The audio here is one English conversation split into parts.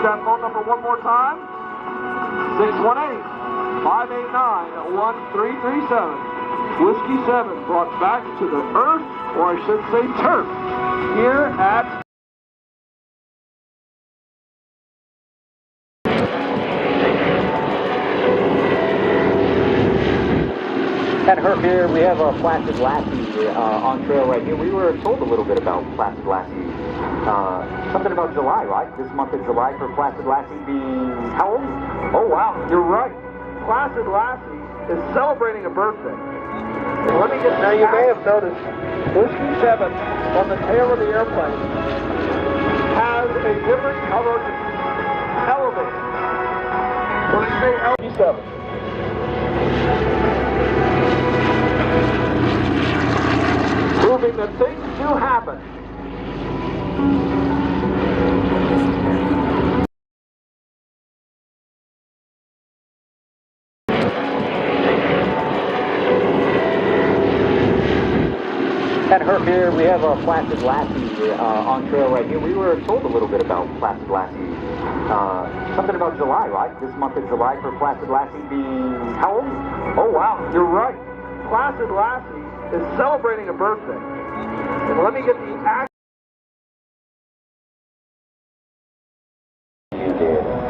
that phone number one more time. 618-589-1337. Whiskey 7 brought back to the earth, or I should say turf, here at At Herb here, we have a Placid Lassie on trail right here. We were told a little bit about Placid Lassie. Something about July, right? This month of July for Placid Lassie being how old? Oh, wow, you're right. Placid Lassie is celebrating a birthday. Let me get. Now you may have noticed Whiskey 7 on the tail of the airplane has a different colored elevator. When I say Whiskey 7. Proving that things do happen. At Herb here, we have a Placid Lassie on trail right here. We were told a little bit about Placid Lassie. Something about July, right? This month of July for Placid Lassie being how old? Oh, wow, you're right. Placid Lassie is celebrating a birthday. And let me get the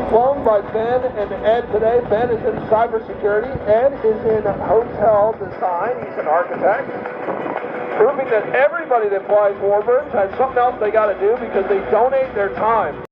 flown by Ben and Ed today. Ben is in cybersecurity. Ed is in hotel design. He's an architect. Proving that everybody that flies Warbirds has something else they got to do because they donate their time.